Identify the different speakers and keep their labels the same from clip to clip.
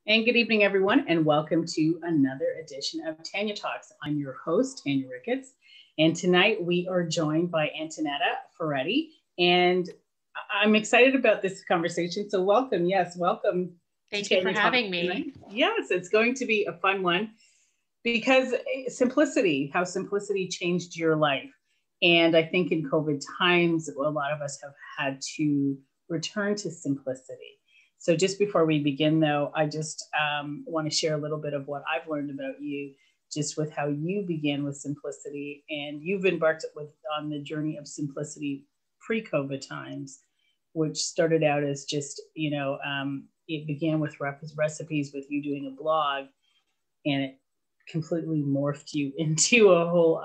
Speaker 1: And good evening, everyone, and welcome to another edition of Tanya Talks. I'm your host, Tanya Ricketts, and tonight we are joined by Antonietta Ferretti, and I'm excited about this conversation. So welcome, yes, welcome.
Speaker 2: Thank you for having me.
Speaker 1: Yes, it's going to be a fun one because simplicity, how simplicity changed your life. And I think in COVID times, a lot of us have had to return to simplicity. So just before we begin, though, I just want to share a little bit of what I've learned about you, just with how you began with simplicity, and you've embarked on the journey of simplicity pre-COVID times, which started out as just, it began with recipes with you doing a blog, and it completely morphed you into a whole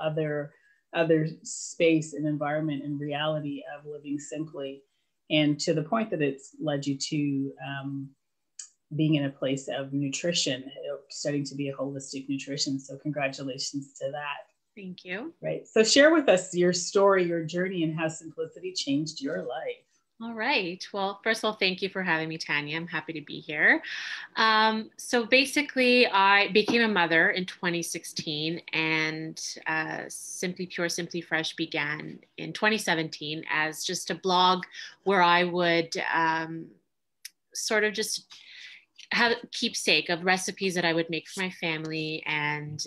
Speaker 1: other space and environment and reality of living simply. And to the point that it's led you to being in a place of nutrition, studying to be a holistic nutrition. So congratulations to that.
Speaker 2: Thank you.
Speaker 1: Right. So share with us your story, your journey, and how simplicity changed your life.
Speaker 2: All right. Well, first of all, thank you for having me, Tanya. I'm happy to be here. So basically, I became a mother in 2016, and Simply Pure, Simply Fresh began in 2017 as just a blog where I would sort of just have a keepsake of recipes that I would make for my family. And,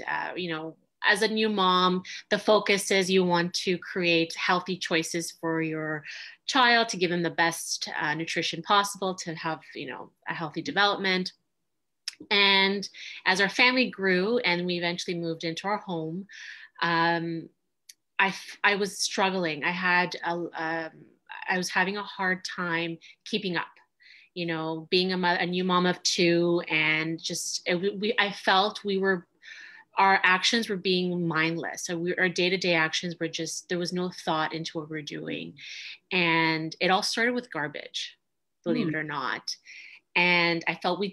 Speaker 2: as a new mom, the focus is you want to create healthy choices for your child to give them the best nutrition possible to have, a healthy development. And as our family grew and we eventually moved into our home, I was struggling. I was having a hard time keeping up, being a new mom of two, and just I felt our actions were being mindless. So our day-to-day actions were just, there was no thought into what we were doing. And it all started with garbage, believe it or not. And I felt we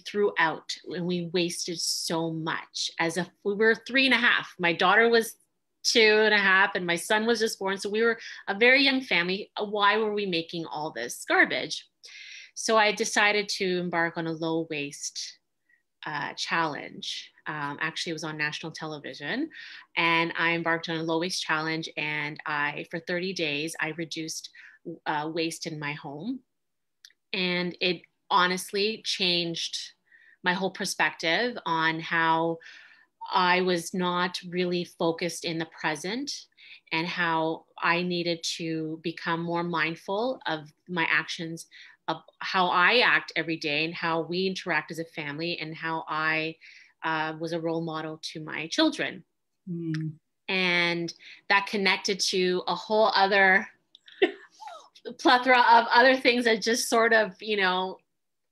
Speaker 2: threw out and we wasted so much, as if we were 3.5. My daughter was 2.5 and my son was just born. So we were a very young family. Why were we making all this garbage? So I decided to embark on a low waste challenge. Actually, it was on national television, and I embarked on a low waste challenge. And for 30 days, I reduced waste in my home, and it honestly changed my whole perspective on how I was not really focused in the present, and how I needed to become more mindful of my actions, of how I act every day and how we interact as a family, and how I was a role model to my children. And that connected to a whole other plethora of other things that just sort of,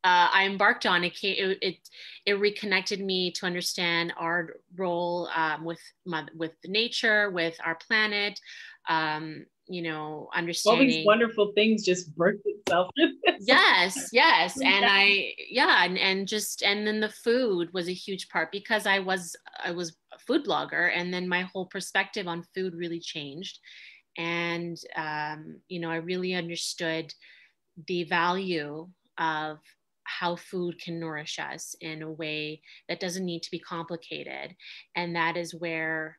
Speaker 2: I embarked on. It reconnected me to understand our role with nature, with our planet, understanding
Speaker 1: all these wonderful things just birthed itself.
Speaker 2: Yes. And and then the food was a huge part, because I was a food blogger, and then my whole perspective on food really changed. And, I really understood the value of how food can nourish us in a way that doesn't need to be complicated. And that is where,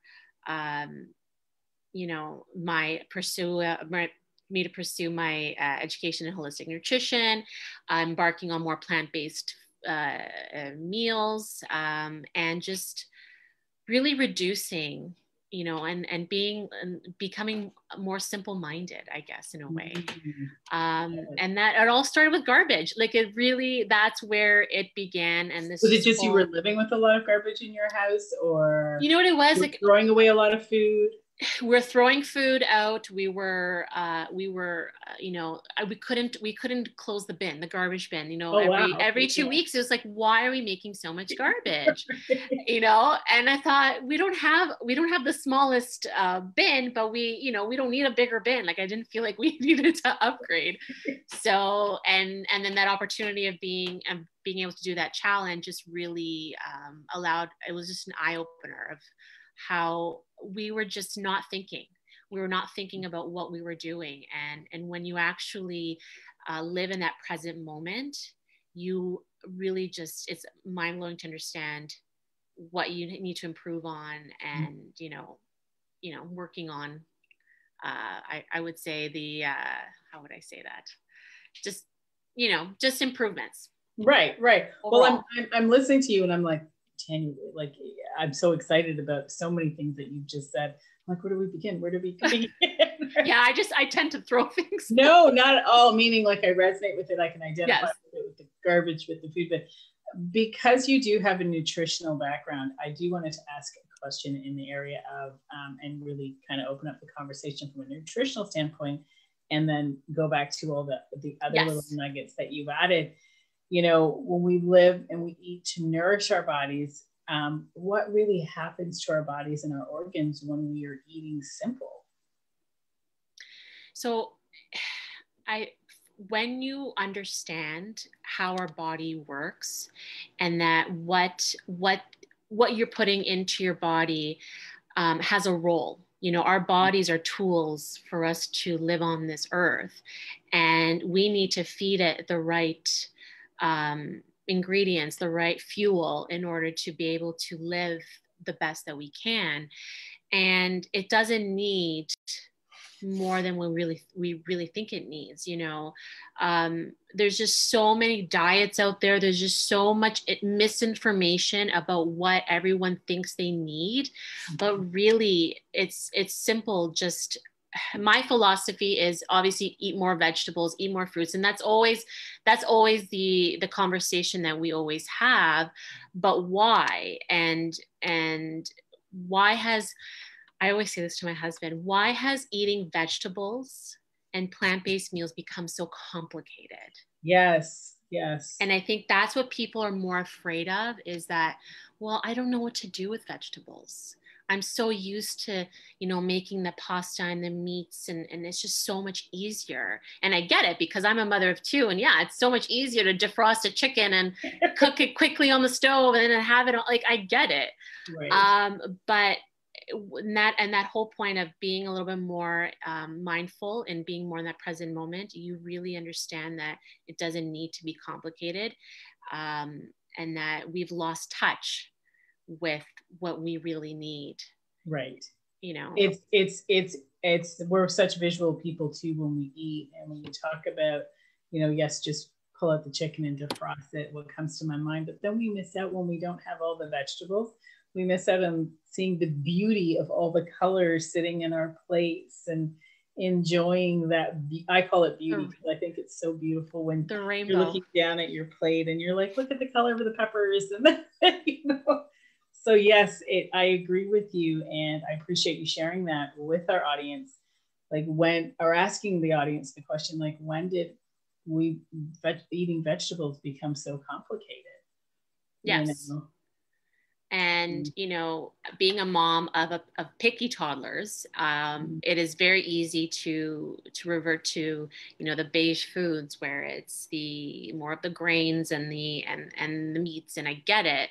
Speaker 2: me to pursue my education in holistic nutrition, embarking on more plant-based meals, and just really reducing, and becoming more simple-minded, I guess, in a way. And that it all started with garbage. Like, that's where it began. And this
Speaker 1: was it just you were living with a lot of garbage in your house, or
Speaker 2: you know what it was, like
Speaker 1: throwing away a lot of food?
Speaker 2: We're throwing food out. We couldn't close the bin, the garbage bin, every 2 weeks. It was like, why are we making so much garbage? And I thought, we don't have the smallest bin, but we don't need a bigger bin. Like, I didn't feel like we needed to upgrade. So, and then that opportunity of being able to do that challenge just really it was just an eye opener of how we were just not thinking. We were not thinking about what we were doing. And when you actually live in that present moment, you really just, it's mind blowing to understand what you need to improve on, and, working on, I would say how would I say that? Just, just improvements.
Speaker 1: Right.
Speaker 2: Overall.
Speaker 1: Well, I'm listening to you and I'm like, Tanya, like, I'm so excited about so many things that you've just said. I'm like, where do we begin? Where do we begin?
Speaker 2: Yeah, I tend to throw things.
Speaker 1: No, not at all. Meaning like I resonate with it. I can identify
Speaker 2: Yes.
Speaker 1: with it, with the garbage, with the food, but because you do have a nutritional background, I do want to ask a question in the area of, and really kind of open up the conversation from a nutritional standpoint, and then go back to all the other
Speaker 2: Yes.
Speaker 1: little nuggets that you've added. When we live and we eat to nourish our bodies, what really happens to our bodies and our organs when we are eating simple?
Speaker 2: So when you understand how our body works, and that what you're putting into your body has a role. Our bodies are tools for us to live on this earth, and we need to feed it the right ingredients, the right fuel, in order to be able to live the best that we can. And it doesn't need more than we really think it needs. There's just so many diets out there. There's just so much misinformation about what everyone thinks they need, but really it's simple. Just my philosophy is obviously eat more vegetables, eat more fruits, and that's always the conversation that we always have. But why? And why has, I always say this to my husband, why has eating vegetables and plant-based meals become so complicated?
Speaker 1: Yes.
Speaker 2: And I think that's what people are more afraid of, is that, well, I don't know what to do with vegetables. I'm so used to, making the pasta and the meats, and it's just so much easier. And I get it, because I'm a mother of two, and yeah, it's so much easier to defrost a chicken and cook it quickly on the stove and then have it like, I get it.
Speaker 1: Right.
Speaker 2: But that whole point of being a little bit more mindful and being more in that present moment, you really understand that it doesn't need to be complicated, and that we've lost touch with what we really need.
Speaker 1: Right. It's we're such visual people too when we eat, and when you talk about, yes, just pull out the chicken and defrost it, what comes to my mind. But then we miss out when we don't have all the vegetables. We miss out on seeing the beauty of all the colors sitting in our plates and enjoying that. I call it beauty, because I think it's so beautiful when
Speaker 2: the rainbow.
Speaker 1: You're looking down at your plate and you're like, look at the color of the peppers. And So yes, I agree with you. And I appreciate you sharing that with our audience. Like asking the audience the question, like, when did eating vegetables become so complicated?
Speaker 2: Yes. And, being a mom of picky toddlers, it is very easy to revert to, the beige foods, where it's the more of the grains and the meats. And I get it.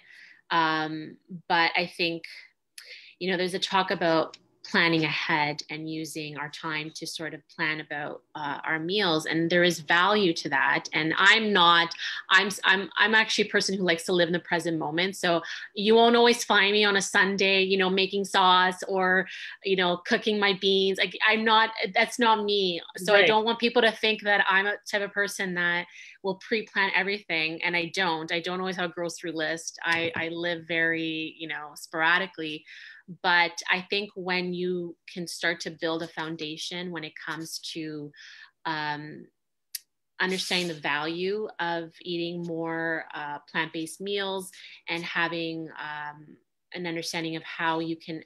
Speaker 2: But I think, there's a talk about planning ahead and using our time to sort of plan about our meals, and there is value to that. And I'm actually a person who likes to live in the present moment. So you won't always find me on a Sunday, making sauce or, cooking my beans. Like that's not me. So right. I don't want people to think that I'm a type of person that will pre-plan everything. And I don't always have a grocery list. I live very, sporadically. But I think when you can start to build a foundation when it comes to understanding the value of eating more plant-based meals, and having an understanding of how you can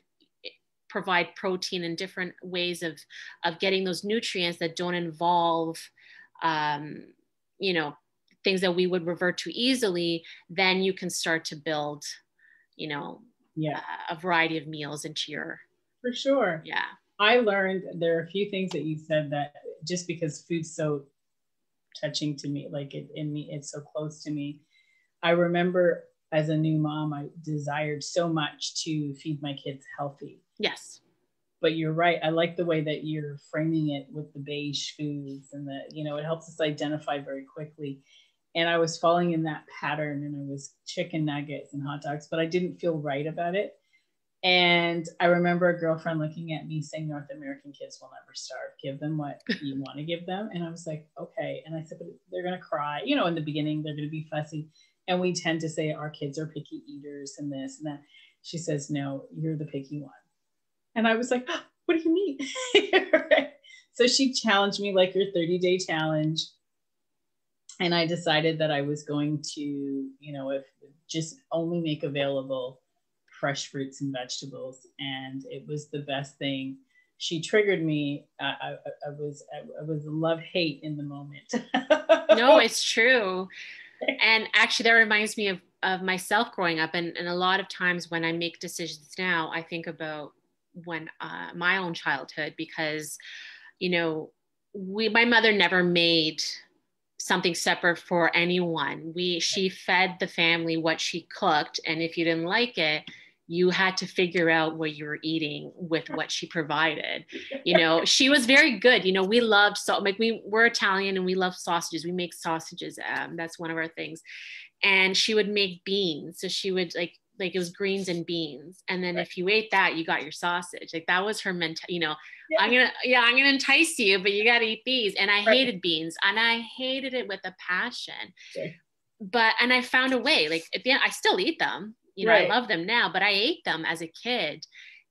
Speaker 2: provide protein in different ways of getting those nutrients that don't involve, things that we would revert to easily, then you can start to build, a variety of meals into your.
Speaker 1: For sure.
Speaker 2: Yeah.
Speaker 1: I learned there are a few things that you said that just because food's so touching to me, like it's so close to me. I remember as a new mom, I desired so much to feed my kids healthy.
Speaker 2: Yes.
Speaker 1: But you're right. I like the way that you're framing it with the beige foods, and it helps us identify very quickly. And I was falling in that pattern, and I was chicken nuggets and hot dogs, but I didn't feel right about it. And I remember a girlfriend looking at me saying, North American kids will never starve. Give them what you want to give them. And I was like, okay. And I said, but they're going to cry. You know, in the beginning, they're going to be fussy. And we tend to say our kids are picky eaters and this and that. She says, no, you're the picky one. And I was like, oh, what do you mean? So she challenged me, like, your 30-day challenge. And I decided that I was going to, you know, if just only make available fresh fruits and vegetables. And it was the best thing. She triggered me. I was love-hate in the moment.
Speaker 2: No, it's true. And actually that reminds me of myself growing up. And a lot of times when I make decisions now, I think about when my own childhood, because, you know, my mother never made something separate for anyone. She fed the family what she cooked. And if you didn't like it, you had to figure out what you were eating with what she provided. You know, she was very good. You know, we loved, we're Italian and we love sausages. We make sausages. That's one of our things. And she would make beans. So she would like it was greens and beans. And then if you ate that, you got your sausage. Like that was her mentality, you know, I'm going to entice you, but you got to eat these. And I hated beans, and I hated it with a passion, and I found a way, like at the end, I still eat them. You know, I love them now, but I ate them as a kid.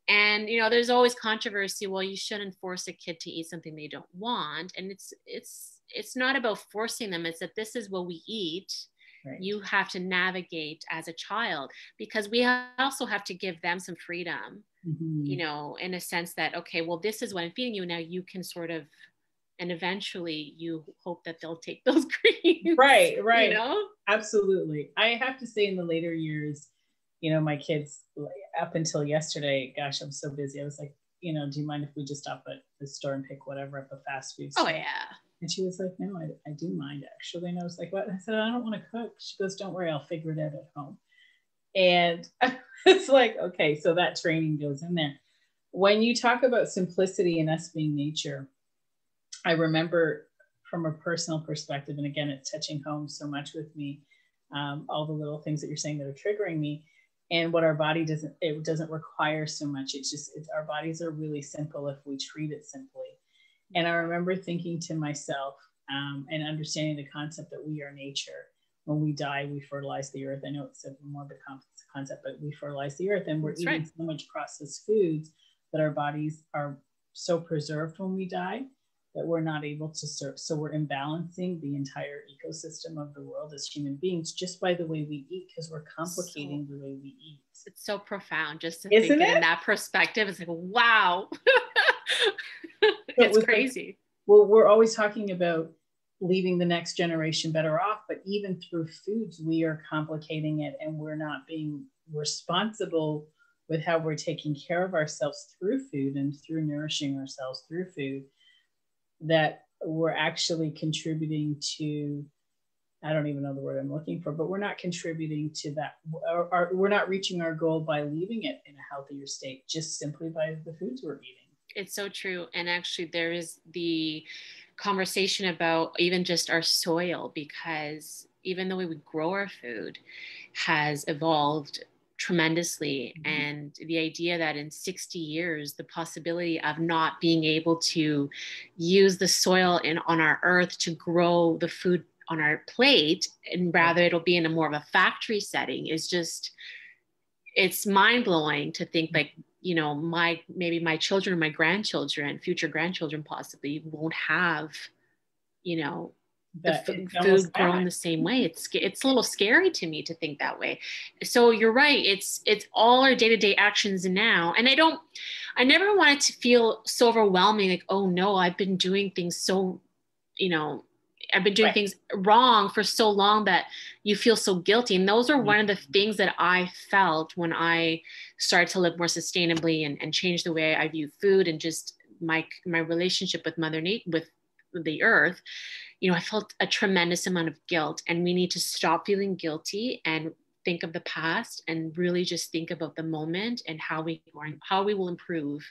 Speaker 2: And, you know, there's always controversy. Well, you shouldn't force a kid to eat something they don't want. And it's not about forcing them. It's that this is what we eat. Right. You have to navigate as a child, because we also have to give them some freedom, you know, in a sense that, okay, well, this is what I'm feeding you. Now you can sort of, and eventually you hope that they'll take those greens. Right. You know? Absolutely. I have to say, in the later years, you know, my kids, up until yesterday, gosh, I'm so busy. I was like, you know, do you mind if we just stop at the store and pick whatever at the fast food store? Oh, yeah. And she was like, no, I do mind, actually. And I was like, what? I said, I don't want to cook. She goes, don't worry, I'll figure it out at home. And it's like, okay, so that training goes in there. When you talk about simplicity and us being nature, I remember from a personal perspective, and again, it's touching home so much with me, all the little things that you're saying that are triggering me. And what our body doesn't require so much. Our bodies are really simple if we treat it simply. And I remember thinking to myself, and understanding the concept that we are nature. When we die, we fertilize the earth. I know it's a more of a complex concept, but we fertilize the earth, and we're eating so much processed foods that our bodies are so preserved when we die that we're not able to serve. So we're imbalancing the entire ecosystem of the world as human beings just by the way we eat, because we're complicating the way we eat. It's so profound just to think it in that perspective. It's like, wow. It's crazy. Like, well, we're always talking about leaving the next generation better off, but even through foods, we are complicating it, and we're not being responsible with how we're taking care of ourselves through food and through nourishing ourselves through food, that we're actually contributing to, I don't even know the word I'm looking for, but we're not contributing to that. We're not reaching our goal by leaving it in a healthier state, just simply by the foods we're eating. It's so true. And actually there is the conversation about even just our soil, because even the way we grow our food has evolved tremendously. And the idea that in 60 years, the possibility of not being able to use the soil on our earth to grow the food on our plate, and rather it'll be in a more of a factory setting, is just, it's mind blowing to think, like, you know, maybe my children, my grandchildren, future grandchildren possibly won't have, you know, the food grown the same way. It's a little scary to me to think that way. So you're right. It's all our day-to-day actions now. And I never want it to feel so overwhelming. Like, oh no, I've been doing things so, you know, I've been doing things wrong for so long that you feel so guilty. And those are one of the things that I felt when I started to live more sustainably and change the way I view food and just my relationship with Mother Nature, with the earth. You know, I felt a tremendous amount of guilt, and we need to stop feeling guilty and think of the past and really just think about the moment and how we will improve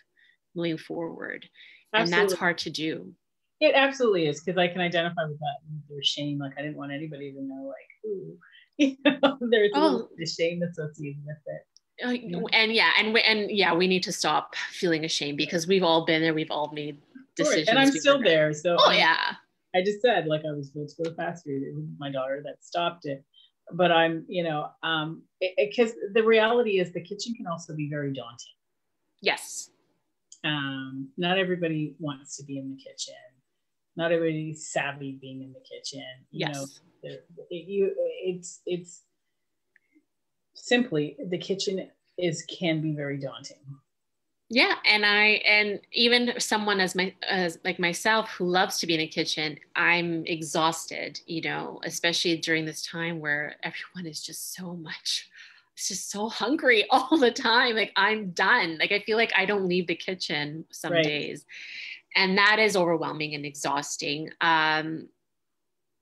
Speaker 2: moving forward. Absolutely. And that's hard to do.
Speaker 1: It absolutely is, because I can identify with that. There's shame. Like I didn't want anybody to know, like, ooh, there's a little bit of shame associated with it.
Speaker 2: And yeah, we need to stop feeling ashamed, because we've all been there. We've all made decisions.
Speaker 1: And I'm still there. So
Speaker 2: yeah.
Speaker 1: I just said, like, I was going to go to fast food. It was my daughter that stopped it. But I'm, because the reality is the kitchen can also be very daunting.
Speaker 2: Yes.
Speaker 1: Not everybody wants to be in the kitchen. Not everybody's savvy being in the kitchen. It's simply, the kitchen can be very daunting.
Speaker 2: Yeah. And even someone as like myself who loves to be in a kitchen, I'm exhausted, especially during this time where everyone is just it's just so hungry all the time. Like I'm done. Like I feel like I don't leave the kitchen some days, and that is overwhelming and exhausting. And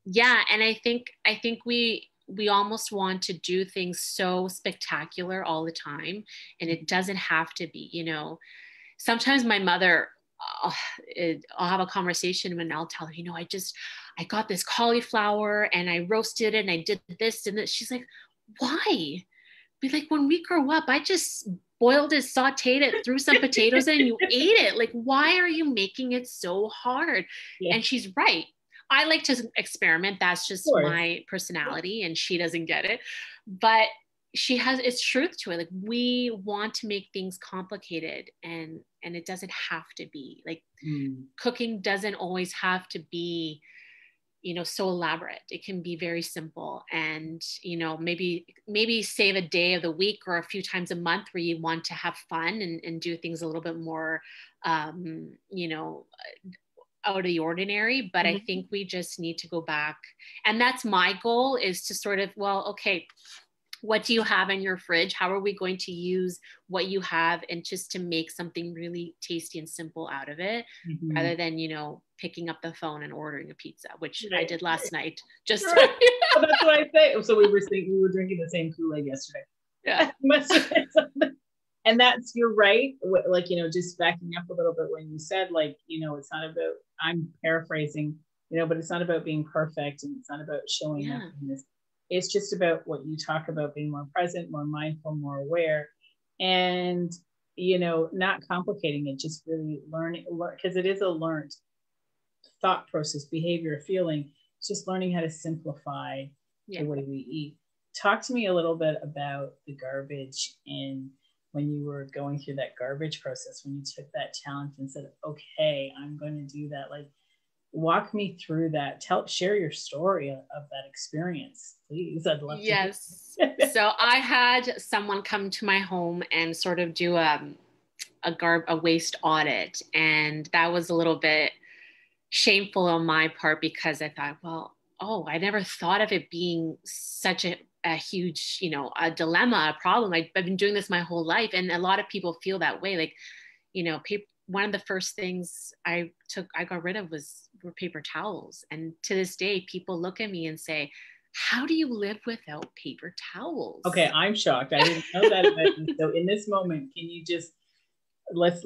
Speaker 2: I think we almost want to do things so spectacular all the time, and it doesn't have to be, sometimes my mother, I'll have a conversation and I'll tell her, I got this cauliflower and I roasted it and I did this and this. She's like, why? Be like, when we grow up, I just boiled it, sauteed it, threw some potatoes in, and you ate it. Like, why are you making it so hard? Yeah. And she's right. I like to experiment. That's just my personality, and she doesn't get it. But it's truth to it. Like, we want to make things complicated, and it doesn't have to be. Like, cooking doesn't always have to be, so elaborate. It can be very simple, and, maybe save a day of the week or a few times a month where you want to have fun and do things a little bit more, out of the ordinary. But I think we just need to go back. And that's my goal, is to sort of, okay, what do you have in your fridge? How are we going to use what you have, and just to make something really tasty and simple out of it, rather than, picking up the phone and ordering a pizza, which I did last night. Just
Speaker 1: Well, that's what I say. So we were drinking the same Kool-Aid yesterday.
Speaker 2: Yeah.
Speaker 1: And you're right. Like, just backing up a little bit when you said, like, it's not about, I'm paraphrasing, but it's not about being perfect, and it's not about showing up in this. It's just about what you talk about, being more present, more mindful, more aware, and, not complicating it, just really learning, because it is a learned thought process, behavior, feeling. It's just learning how to simplify the way we eat. Talk to me a little bit about the garbage, and when you were going through that garbage process, when you took that challenge and said, okay, I'm going to do that. Like, walk me through that. Share your story of that experience, please. I'd love to.
Speaker 2: Yes. So I had someone come to my home and sort of do a waste audit. And that was a little bit shameful on my part, because I thought, I never thought of it being such a huge, a dilemma, a problem. I've been doing this my whole life. And a lot of people feel that way. Like, one of the first things I got rid of were paper towels. And to this day, people look at me and say, how do you live without paper towels?
Speaker 1: Okay, I'm shocked. I didn't know that about you. So in this moment, can you just, let's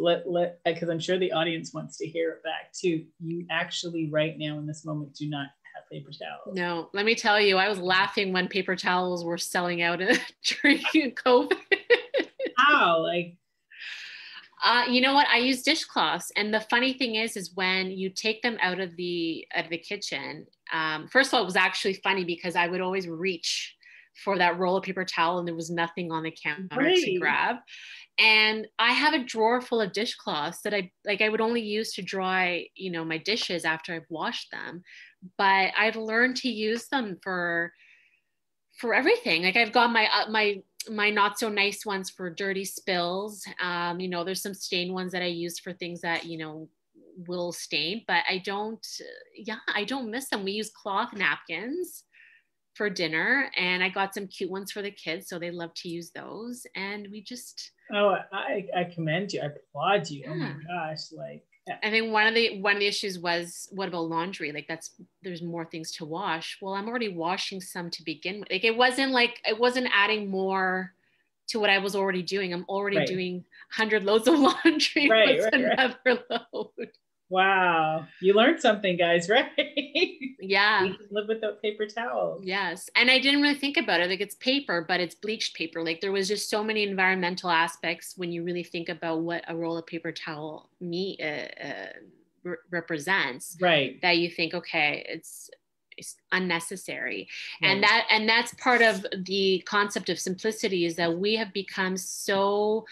Speaker 1: because I'm sure the audience wants to hear it back too. You actually right now in this moment do not have paper towels.
Speaker 2: No, let me tell you, I was laughing when paper towels were selling out during COVID.
Speaker 1: How? Like,
Speaker 2: you know what? I use dishcloths, and the funny thing is when you take them out of the kitchen. First of all, it was actually funny because I would always reach for that roll of paper towel, and there was nothing on the counter to grab. And I have a drawer full of dishcloths that I would only use to dry, my dishes after I've washed them. But I've learned to use them for everything. Like, I've got my not so nice ones for dirty spills. There's some stained ones that I use for things that, will stain, but I don't miss them. We use cloth napkins for dinner, and I got some cute ones for the kids, so they love to use those. And we just,
Speaker 1: I commend you. I applaud you. Oh my gosh. Like,
Speaker 2: I think one of the issues was, what about laundry? Like, there's more things to wash. Well, I'm already washing some to begin with. Like, it wasn't adding more to what I was already doing. I'm already doing 100 loads of laundry. Another load.
Speaker 1: Wow. You learned something, guys, right?
Speaker 2: Yeah.
Speaker 1: We can live without paper towels.
Speaker 2: Yes. And I didn't really think about it. Like it's paper, but it's bleached paper. Like there was just so many environmental aspects when you really think about what a roll of paper towel represents,
Speaker 1: Right.
Speaker 2: that you think, okay, it's unnecessary.
Speaker 1: Right.
Speaker 2: And that's part of the concept of simplicity, is that we have become so,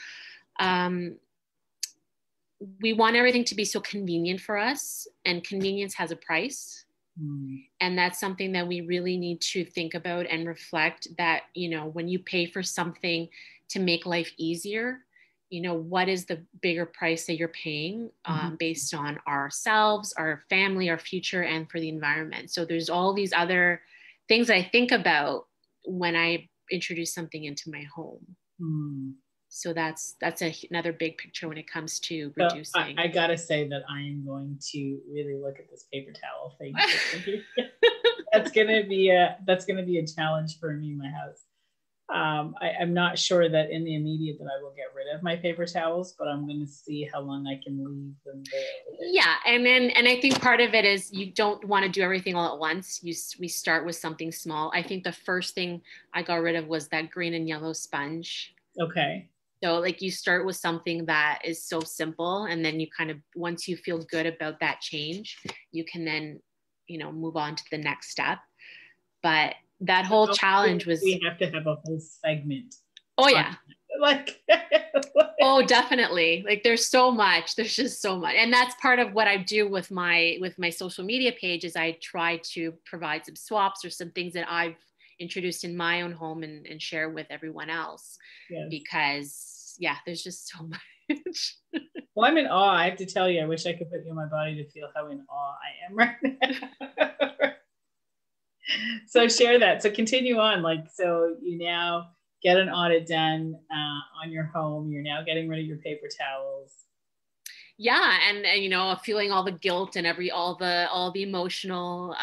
Speaker 2: we want everything to be so convenient for us, and convenience has a price. And that's something that we really need to think about and reflect, that, you know, when you pay for something to make life easier, you know, what is the bigger price that you're paying based on ourselves, our family, our future, and for the environment. So there's all these other things I think about when I introduce something into my home. So that's another big picture when it comes to reducing.
Speaker 1: I gotta say that I am going to really look at this paper towel thing. That's gonna be a challenge for me in my house. I'm not sure that in the immediate that I will get rid of my paper towels, but I'm going to see how long I can leave them there.
Speaker 2: Yeah, and I think part of it is you don't want to do everything all at once. We start with something small. I think the first thing I got rid of was that green and yellow sponge.
Speaker 1: Okay.
Speaker 2: So like you start with something that is so simple, and then you kind of, once you feel good about that change, you can then, you know, move on to the next step. But that whole challenge was,
Speaker 1: we have to have a whole segment.
Speaker 2: Oh yeah.
Speaker 1: Like
Speaker 2: oh, definitely. Like there's just so much. And that's part of what I do with my social media page, is I try to provide some swaps or some things that I've introduced in my own home and share with everyone else. Yes. Because yeah, there's just so much.
Speaker 1: Well, I'm in awe. I have to tell you, I wish I could put you in my body to feel how in awe I am right now. So share that. So continue on. Like, so you now get an audit done on your home. You're now getting rid of your paper towels.
Speaker 2: Yeah, and you know, feeling all the guilt and all the emotional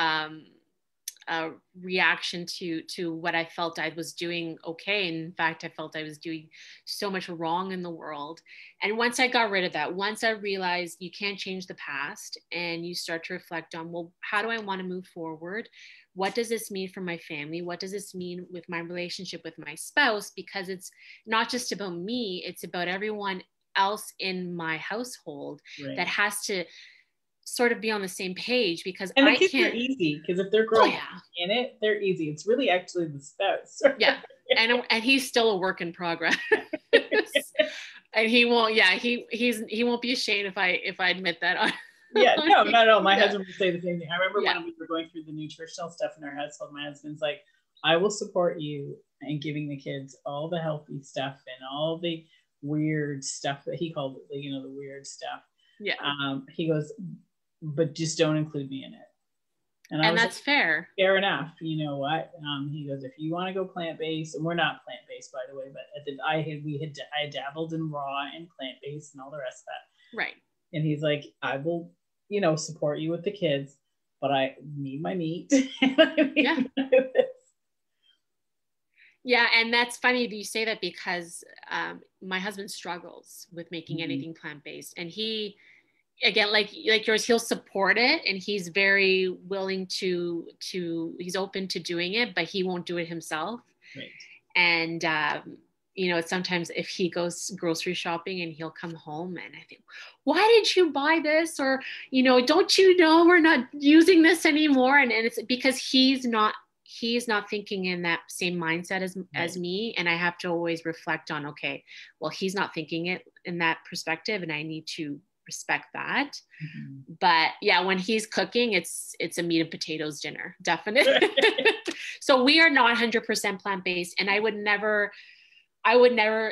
Speaker 2: reaction to what I felt I was doing okay. And in fact, I felt I was doing so much wrong in the world. And once I got rid of that, once I realized you can't change the past, and you start to reflect on, well, how do I want to move forward? What does this mean for my family? What does this mean with my relationship with my spouse? Because it's not just about me, it's about everyone else in my household, right, that has to sort of be on the same page, because
Speaker 1: and the kids are easy, because if they're growing in it, they're easy. It's really actually the spouse.
Speaker 2: Yeah. And he's still a work in progress. And he won't, he won't be ashamed if I admit that.
Speaker 1: Yeah, no. My husband would say the same thing. I remember when we were going through the nutritional stuff in our household, my husband's like, I will support you in giving the kids all the healthy stuff and all the weird stuff that he called it, you know, the weird stuff.
Speaker 2: Yeah.
Speaker 1: He goes, but just don't include me in it.
Speaker 2: And that's like, fair.
Speaker 1: Fair enough. You know what? He goes, if you want to go plant-based, and we're not plant-based, by the way, but I had dabbled in raw and plant-based and all the rest of that.
Speaker 2: Right.
Speaker 1: And he's like, I will, you know, support you with the kids, but I need my meat.
Speaker 2: Yeah. Yeah, and that's funny that you say that, because my husband struggles with making anything plant-based, and he, again, like yours, he'll support it, and he's very willing to he's open to doing it, but he won't do it himself.
Speaker 1: Right.
Speaker 2: And you know, sometimes if he goes grocery shopping and he'll come home and I think, why did you buy this? Or, you know, don't you know we're not using this anymore? And it's because he's not thinking in that same mindset as me. And I have to always reflect on, okay, well, he's not thinking it in that perspective, and I need to respect that. But yeah, when he's cooking, it's a meat and potatoes dinner, definitely. So we are not 100% plant-based, and I would never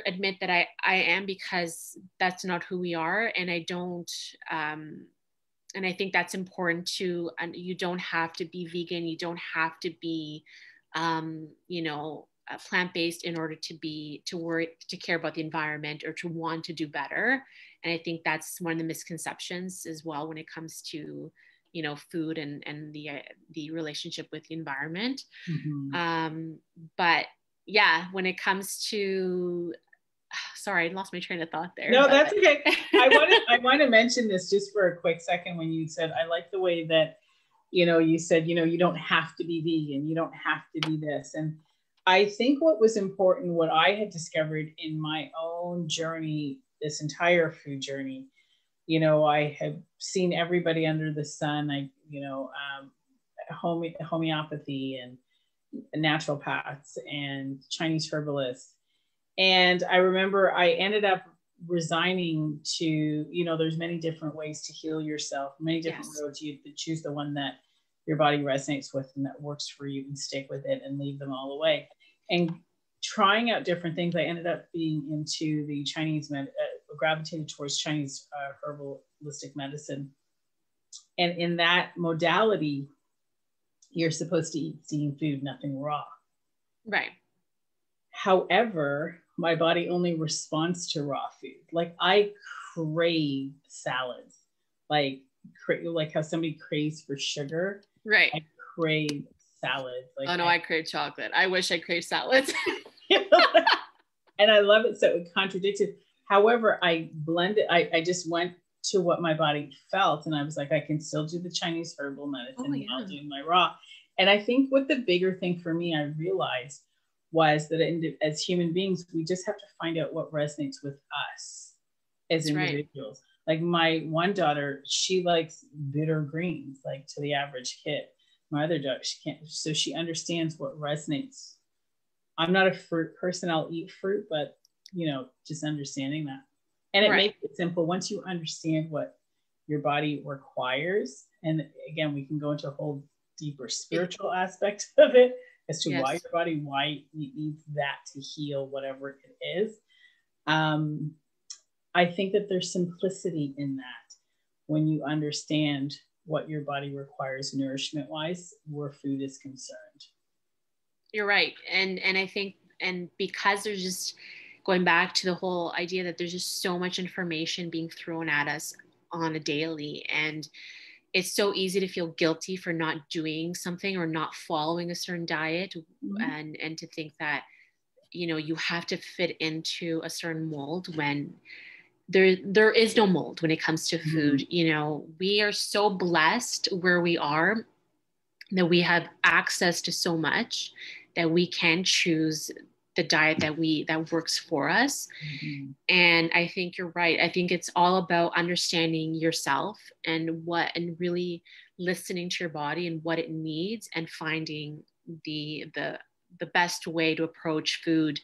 Speaker 2: admit that I am, because that's not who we are. And I don't, and I think that's important too. And you don't have to be vegan. You don't have to be, you know, plant-based in order to care about the environment or to want to do better. And I think that's one of the misconceptions as well when it comes to, you know, food and the relationship with the environment. But yeah, when it comes to sorry, I lost my train of thought there.
Speaker 1: No, that's okay. I want to mention this just for a quick second when you said, I like the way that, you said, you don't have to be vegan, you don't have to be this. And I think what was important, what I had discovered in my own journey, this entire food journey, I have seen everybody under the sun, homeopathy and naturopaths and Chinese herbalists. And I remember I ended up resigning to, there's many different ways to heal yourself, many different roads. You choose the one that your body resonates with and that works for you, and stick with it and leave them all away. And trying out different things, I ended up being into the Chinese, gravitated towards Chinese herbalistic medicine. And in that modality, you're supposed to eat steamed food, nothing raw.
Speaker 2: Right.
Speaker 1: However, my body only responds to raw food. Like I crave salads, like how somebody craves for sugar.
Speaker 2: Right.
Speaker 1: I crave salads. Like,
Speaker 2: oh no, I crave chocolate. I wish I craved salads.
Speaker 1: And I love it. So it contradicted. However, I blended, I just went to what my body felt. And I was like, I can still do the Chinese herbal medicine while doing my raw. And I think what the bigger thing for me, I realized was that as human beings, we just have to find out what resonates with us as individuals. Like my one daughter, she likes bitter greens, like to the average kid. My other daughter, she can't. So she understands what resonates. I'm not a fruit person. I'll eat fruit, but just understanding that. And it makes it simple. Once you understand what your body requires, and again, we can go into a whole deeper spiritual aspect of it as to why your body, why it needs that to heal whatever it is. I think that there's simplicity in that when you understand what your body requires nourishment wise, where food is concerned.
Speaker 2: You're right. And I think, and because there's just going back to the whole idea that there's just so much information being thrown at us on a daily, and it's so easy to feel guilty for not doing something or not following a certain diet, and to think that, you have to fit into a certain mold when there is no mold when it comes to food. We are so blessed where we are, that we have access to so much that we can choose the diet that works for us. And I think you're right. I think it's all about understanding yourself and really listening to your body and what it needs, and finding the best way to approach food.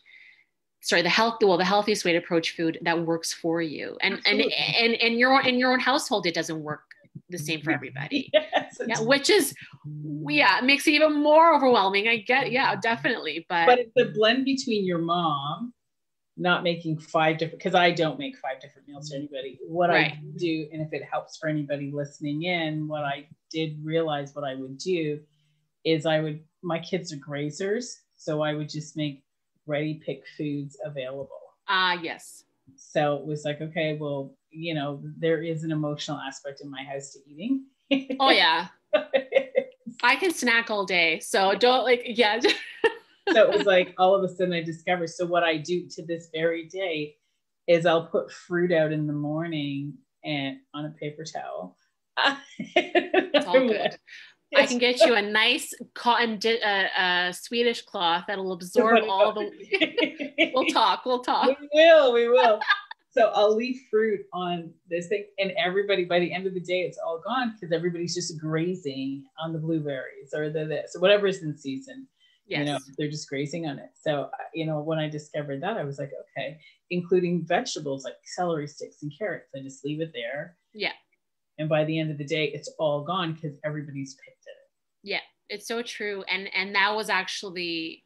Speaker 2: Sorry, the healthiest way to approach food that works for you. And in your own household, it doesn't work the same for everybody. Which is, it makes it even more overwhelming. I get, definitely. But
Speaker 1: it's the blend between your mom not making 5 different, because I don't make 5 different meals for anybody. What I do, and if it helps for anybody listening in, what I did realize what I would do is my kids are grazers, so I would just make ready pick foods available.
Speaker 2: Yes.
Speaker 1: So it was like, okay, well, there is an emotional aspect in my house to eating.
Speaker 2: Oh yeah. I can snack all day. So don't
Speaker 1: So it was like, all of a sudden I discovered. So what I do to this very day is I'll put fruit out in the morning and on a paper towel.
Speaker 2: It's all good. I can get you a nice cotton Swedish cloth that'll absorb all the. We'll talk.
Speaker 1: We will. So I'll leave fruit on this thing, and everybody, by the end of the day, it's all gone because everybody's just grazing on the blueberries or this or whatever is in season.
Speaker 2: Yes.
Speaker 1: They're just grazing on it. So, when I discovered that, I was like, okay, including vegetables like celery sticks and carrots, I just leave it there.
Speaker 2: Yeah.
Speaker 1: And by the end of the day, it's all gone because everybody's picked it.
Speaker 2: Yeah, it's so true. And that was actually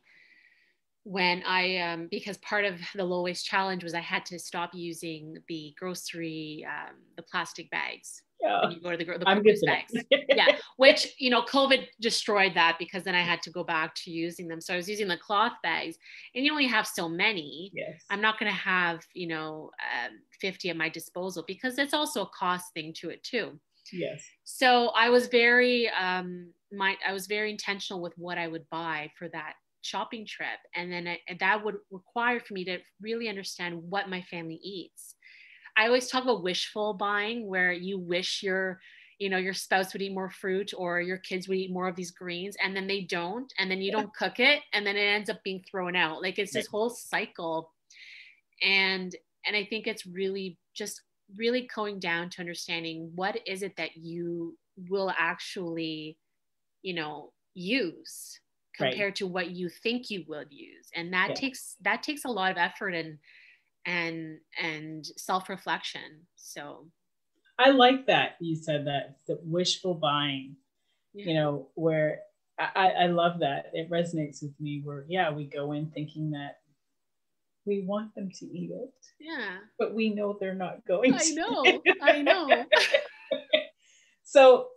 Speaker 2: when I, because part of the low waste challenge was I had to stop using the grocery, the plastic bags. When you go to the produce bags. Yeah, which, COVID destroyed that, because then I had to go back to using them. So I was using the cloth bags, and you only have so many.
Speaker 1: Yes.
Speaker 2: I'm not going to have, 50 at my disposal, because it's also a cost thing to it too.
Speaker 1: Yes.
Speaker 2: So I was very, I was very intentional with what I would buy for that shopping trip. And then that would require for me to really understand what my family eats. I always talk about wishful buying, where you wish your spouse would eat more fruit or your kids would eat more of these greens, and then they don't, and then you don't cook it, and then it ends up being thrown out. Like, it's this whole cycle. And I think it's really just really going down to understanding what is it that you will actually, use compared to what you think you will use. And that takes a lot of effort and self-reflection. So
Speaker 1: I like that you said that, the wishful buying, where I love that. It resonates with me where, we go in thinking that we want them to eat it.
Speaker 2: Yeah.
Speaker 1: But we know they're not going to.
Speaker 2: I know.
Speaker 1: So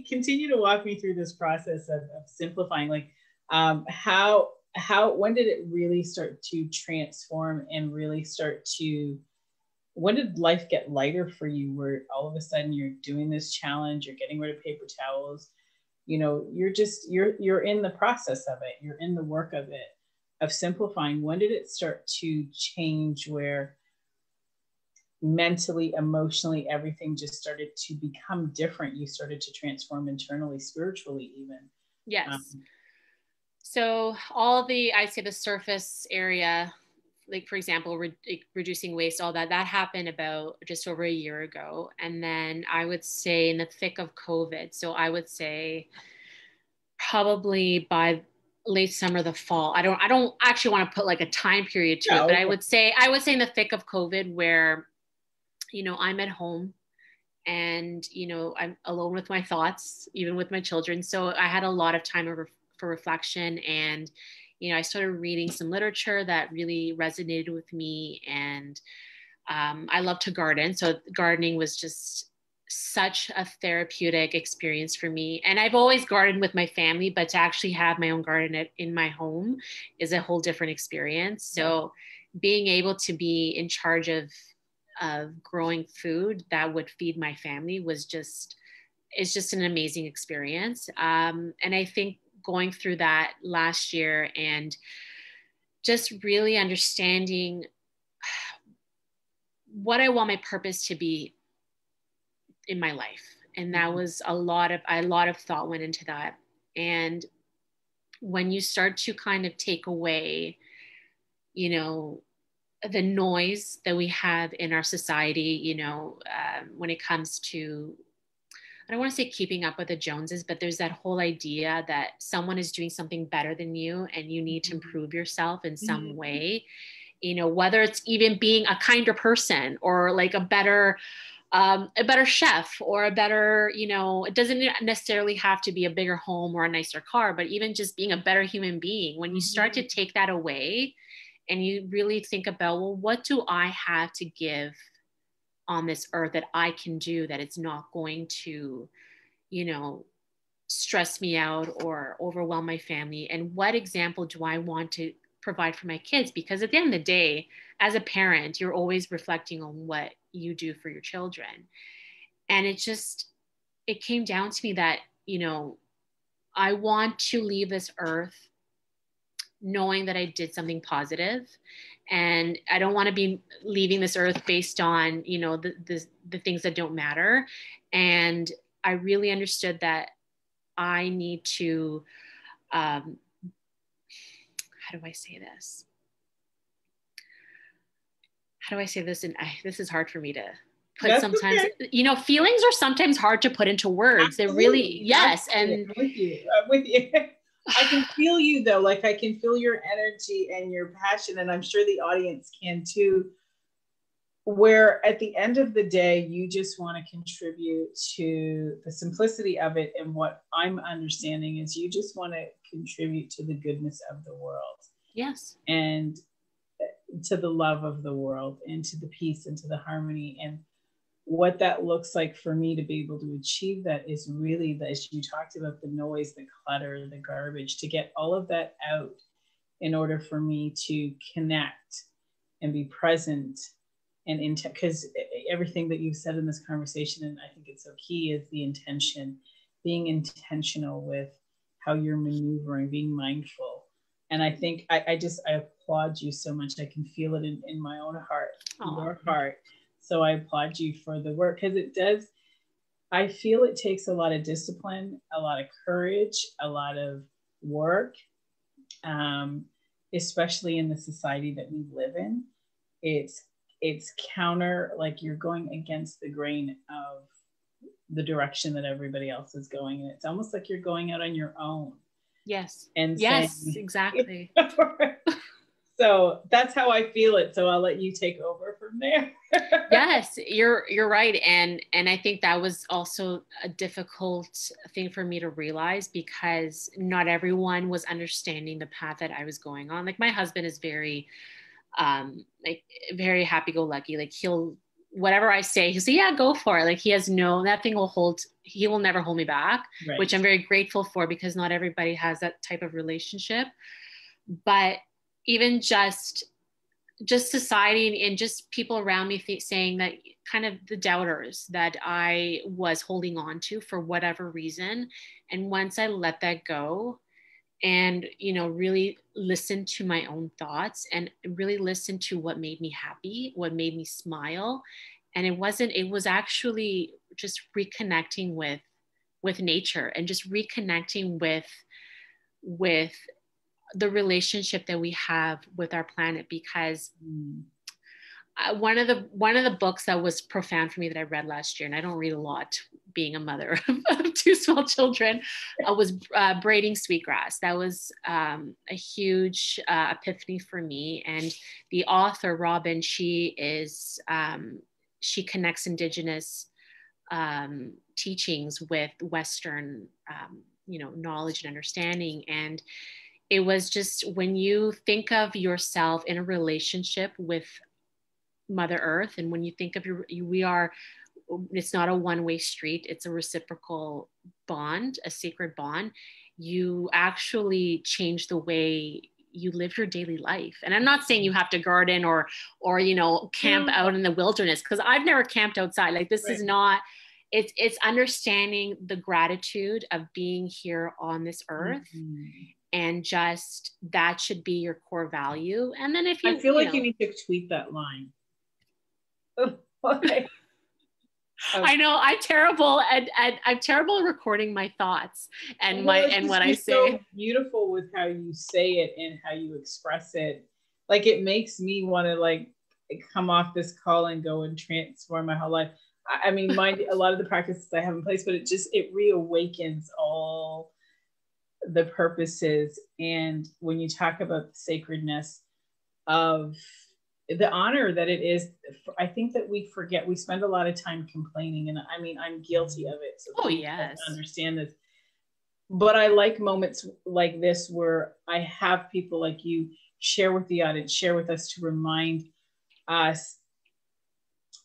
Speaker 1: continue to walk me through this process of simplifying. Like, when did it really start to transform and really when did life get lighter for you, where all of a sudden you're doing this challenge, you're getting rid of paper towels, you're in the process of it, you're in the work of it, of simplifying. When did it start to change, where mentally, emotionally, everything just started to become different? You started to transform internally, spiritually even.
Speaker 2: Yes. So I'd say the surface area, like, for example, reducing waste, all that happened about just over a year ago. And then I would say in the thick of COVID. So I would say probably by late summer, the fall. I don't actually want to put like a time period to it, but I would say in the thick of COVID, where, I'm at home and, I'm alone with my thoughts, even with my children. So I had a lot of time for reflection, and, I started reading some literature that really resonated with me. And I love to garden. So gardening was just such a therapeutic experience for me. And I've always gardened with my family, but to actually have my own garden in my home is a whole different experience. So being able to be in charge of growing food that would feed my family is just an amazing experience. And I think going through that last year and just really understanding what I want my purpose to be in my life. And that was a lot of thought went into that. And when you start to kind of take away, the noise that we have in our society, when it comes to, I don't want to say keeping up with the Joneses, but there's that whole idea that someone is doing something better than you and you need to improve yourself in some way, whether it's even being a kinder person or like a better chef or a better, it doesn't necessarily have to be a bigger home or a nicer car, but even just being a better human being. When you start to take that away and you really think about, well, what do I have to give on this earth that I can do that it's not going to, stress me out or overwhelm my family? And what example do I want to provide for my kids? Because at the end of the day, as a parent, you're always reflecting on what you do for your children. And it came down to me that, I want to leave this earth knowing that I did something positive. And I don't want to be leaving this earth based on, the things that don't matter. And I really understood that I need to, how do I say this? And this is hard for me to put. That's sometimes, okay. Feelings are sometimes hard to put into words. Absolutely. They're really, yes. Absolutely. And
Speaker 1: I'm with you. I can feel you though. Like I can feel your energy and your passion, and I'm sure the audience can too, where at the end of the day, you just want to contribute to the simplicity of it. And what I'm understanding is you just want to contribute to the goodness of the world.
Speaker 2: Yes.
Speaker 1: And to the love of the world and to the peace and to the harmony. And what that looks like for me to be able to achieve that is really, as you talked about, the noise, the clutter, the garbage, to get all of that out in order for me to connect and be present and because everything that you've said in this conversation, and I think it's so key, is the intention, being intentional with how you're maneuvering, being mindful And I think I applaud you so much. I can feel it in my own heart, in your heart. So I applaud you for the work, because it does, I feel it takes a lot of discipline, a lot of courage, a lot of work, especially in the society that we live in. It's counter, like you're going against the grain of the direction that everybody else is going. And it's almost like you're going out on your own.
Speaker 2: Yes.
Speaker 1: And
Speaker 2: yes,
Speaker 1: saying,
Speaker 2: exactly.
Speaker 1: So that's how I feel it. So I'll let you take over from there.
Speaker 2: Yes, you're right. And I think that was also a difficult thing for me to realize, because not everyone was understanding the path that I was going on. Like my husband is very, like very happy-go-lucky. Like whatever I say, he'll say, yeah, go for it. Like he will never hold me back, right. Which I'm very grateful for, because not everybody has that type of relationship. But even just society and just people around me saying that, kind of the doubters that I was holding on to for whatever reason. And once I let that go and, really listen to my own thoughts and really listen to what made me happy, what made me smile. And it was actually just reconnecting with nature, and just reconnecting with the relationship that we have with our planet. Because one of the books that was profound for me that I read last year, and I don't read a lot being a mother of two small children, was Braiding Sweetgrass. That was a huge epiphany for me. And the author, Robin, she connects Indigenous teachings with Western knowledge and understanding. And it was just, when you think of yourself in a relationship with Mother Earth, and when you think of it's not a one-way street, it's a reciprocal bond, a sacred bond. You actually change the way you live your daily life. And I'm not saying you have to garden or camp out in the wilderness, because I've never camped outside. Like this is not, it's understanding the gratitude of being here on this earth. And just that should be your core value. And then if you,
Speaker 1: I feel like you need to tweet that line.
Speaker 2: I know I'm terrible at recording my thoughts and what I say.
Speaker 1: So beautiful with how you say it and how you express it. Like it makes me want to like come off this call and go and transform my whole life. I mean, a lot of the practices I have in place, but it reawakens all the purposes. And when you talk about the sacredness of the honor that it is, I think that we forget, we spend a lot of time complaining. And I mean, I'm guilty of it. So yes, understand this. But I like moments like this where I have people like you share with the audience, share with us, to remind us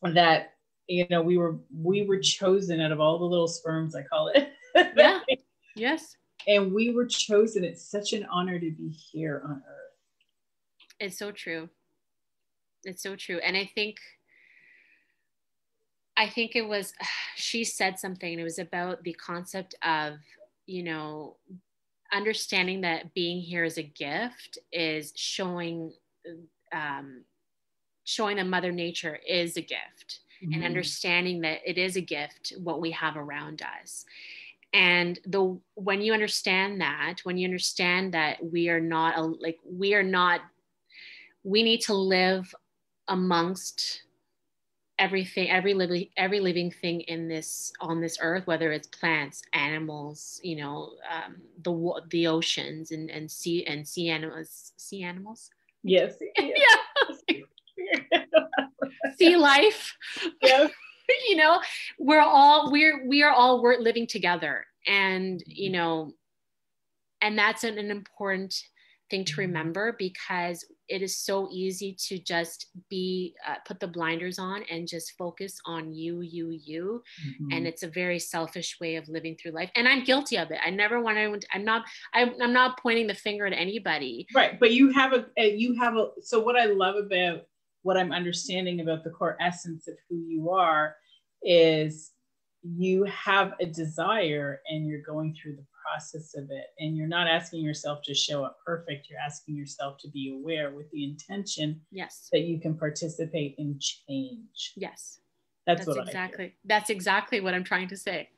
Speaker 1: that, we were chosen out of all the little sperms, I call it.
Speaker 2: Yeah. Yes.
Speaker 1: And we were chosen. It's such an honor to be here on earth.
Speaker 2: It's so true. It's so true. And I think it was, she said something, it was about the concept of, understanding that being here as a gift is showing that Mother Nature is a gift, and understanding that it is a gift, what we have around us. And when you understand that we need to live amongst everything, every living thing on this earth, whether it's plants, animals, the oceans and sea animals.
Speaker 1: Yes.
Speaker 2: Yeah. Sea life.
Speaker 1: Yes.
Speaker 2: We are all living together, and and that's an important thing to remember, because it is so easy to just put the blinders on and just focus on you. And it's a very selfish way of living through life, and I'm guilty of it. I never want anyone I'm not pointing the finger at anybody,
Speaker 1: right? But so what I love about what I'm understanding about the core essence of who you are is you have a desire, and you're going through the process of it. And you're not asking yourself to show up perfect. You're asking yourself to be aware with the intention
Speaker 2: yes,
Speaker 1: that you can participate in change.
Speaker 2: yes,
Speaker 1: That's
Speaker 2: exactly what I'm trying to say.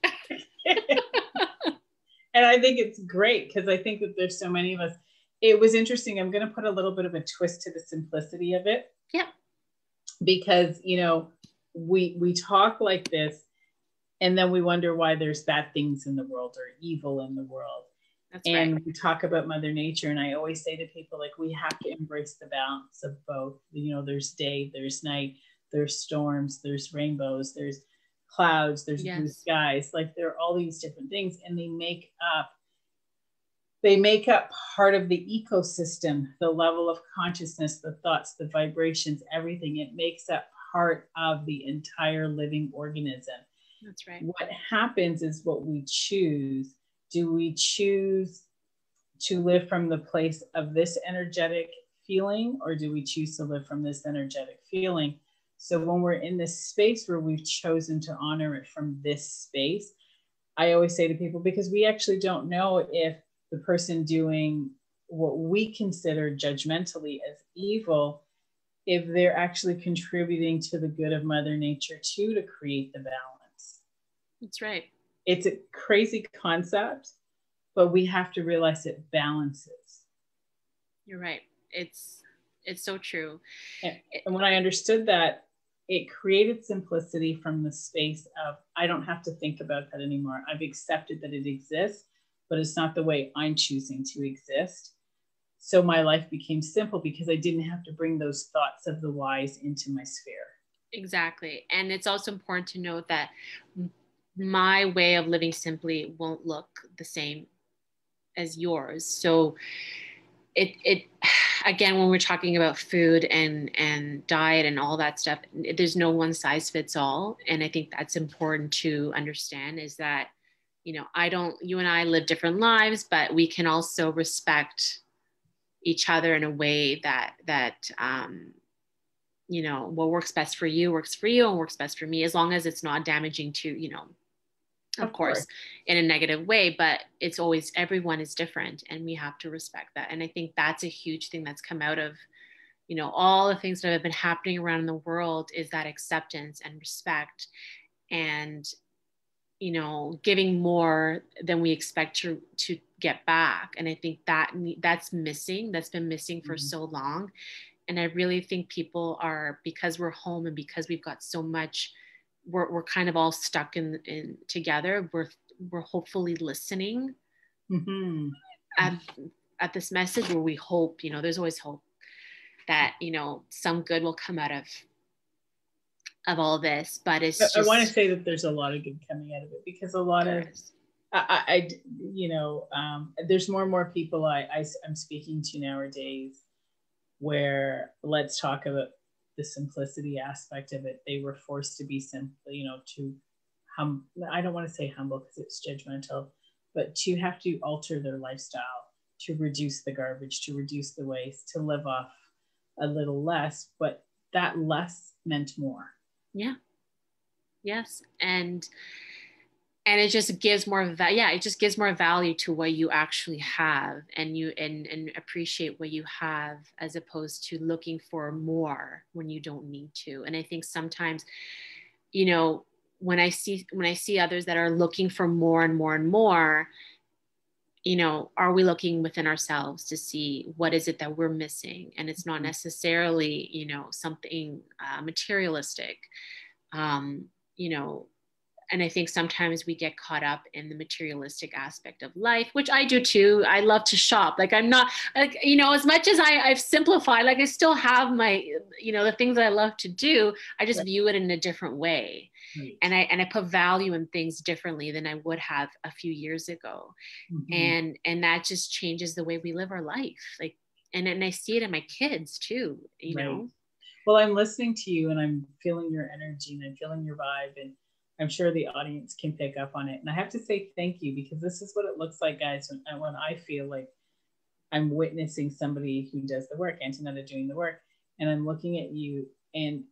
Speaker 1: And I think it's great because I think that there's so many of us. It was interesting. I'm going to put a little bit of a twist to the simplicity of it.
Speaker 2: Yeah.
Speaker 1: Because, you know, we talk like this and then we wonder why there's bad things in the world or evil in the world.
Speaker 2: That's
Speaker 1: and
Speaker 2: right.
Speaker 1: We talk about Mother Nature. And I always say to people, like, we have to embrace the balance of both. You know, there's day, there's night, there's storms, there's rainbows, there's clouds, there's blue skies. Like, there are all these different things, and they make up part of the ecosystem, the level of consciousness, the thoughts, the vibrations, everything. It makes up part of the entire living organism.
Speaker 2: That's right.
Speaker 1: What happens is what we choose. Do we choose to live from the place of this energetic feeling, or do we choose to live from this energetic feeling? So when we're in this space where we've chosen to honor it from this space, I always say to people, because we actually don't know if the person doing what we consider judgmentally as evil, if they're actually contributing to the good of Mother Nature too, to create the balance.
Speaker 2: That's right.
Speaker 1: It's a crazy concept, but we have to realize it balances.
Speaker 2: You're right. It's so true.
Speaker 1: And when I understood that, it created simplicity from the space of, I don't have to think about that anymore. I've accepted that it exists, but it's not the way I'm choosing to exist. So my life became simple because I didn't have to bring those thoughts of the whys into my sphere.
Speaker 2: Exactly. And it's also important to note that my way of living simply won't look the same as yours. So it again, when we're talking about food and diet and all that stuff, there's no one size fits all. And I think that's important to understand, is that, you know, you and I live different lives, but we can also respect each other in a way that you know, what works best for you and works best for me, as long as it's not damaging to, you know, of course, in a negative way. But it's always, everyone is different, and we have to respect that. And I think that's a huge thing that's come out of, you know, all the things that have been happening around the world, is that acceptance and respect, and, you know, giving more than we expect to get back. And I think that's missing. That's been missing for so long. And I really think people are, because we're home and because we've got so much, we're kind of all stuck in together. We're hopefully listening at this message, where we hope, you know, there's always hope that, you know, some good will come out of all this. But it's just,
Speaker 1: I want to say that there's a lot of good coming out of it, because a lot of, you know, there's more and more people I'm speaking to nowadays, where, let's talk about the simplicity aspect of it. They were forced to be simple, you know, I don't want to say humble because it's judgmental, but to have to alter their lifestyle, to reduce the garbage, to reduce the waste, to live off a little less, but that less meant more.
Speaker 2: Yeah. Yes. And it just gives more it just gives more value to what you actually have, and and appreciate what you have, as opposed to looking for more when you don't need to. And I think sometimes, you know, when I see others that are looking for more and more and more, you know, are we looking within ourselves to see what is it that we're missing? And it's not necessarily, you know, something materialistic, you know. And I think sometimes we get caught up in the materialistic aspect of life, which I do too. I love to shop. Like, I'm not, like, you know, as much as I've simplified, like, I still have my, you know, the things I love to do. I just view it in a different way. And I put value in things differently than I would have a few years ago. And that just changes the way we live our life. Like, and I see it in my kids too, you know?
Speaker 1: Well, I'm listening to you, and I'm feeling your energy, and I'm feeling your vibe, and I'm sure the audience can pick up on it. And I have to say thank you, because this is what it looks like, guys, when I feel like I'm witnessing somebody who does the work, Antonietta doing the work, and I'm looking at you, and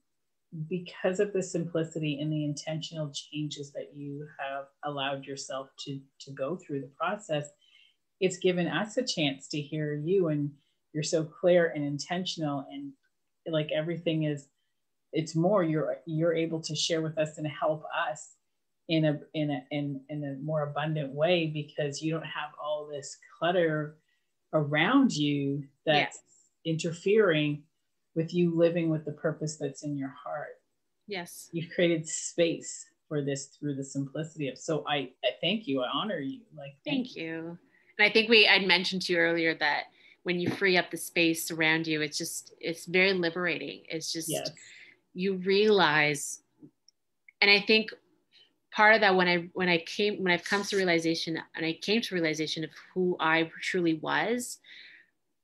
Speaker 1: because of the simplicity and the intentional changes that you have allowed yourself to go through the process, it's given us a chance to hear you, and you're so clear and intentional, and like everything is, it's more, you're able to share with us and help us in a more abundant way, because you don't have all this clutter around you that's interfering with you living with the purpose that's in your heart.
Speaker 2: Yes.
Speaker 1: You've created space for this through the simplicity of, so I thank you. I honor you. Like,
Speaker 2: thank you. And I think I'd mentioned to you earlier that when you free up the space around you, it's very liberating. It's just, yes. You realize, and I think part of that when I've come to realization, and I came to realization of who I truly was,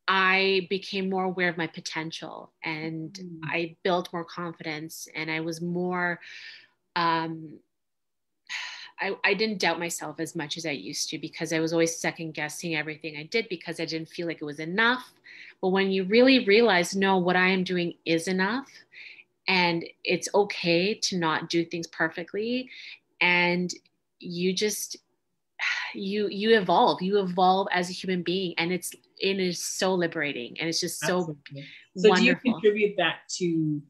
Speaker 2: I became more aware of my potential, and I built more confidence, and I was more, I didn't doubt myself as much as I used to, because I was always second guessing everything I did because I didn't feel like it was enough. But when you really realize, no, what I am doing is enough, and it's okay to not do things perfectly, and you just, you evolve as a human being, and it is so liberating, and it's just so wonderful.
Speaker 1: Do you contribute that to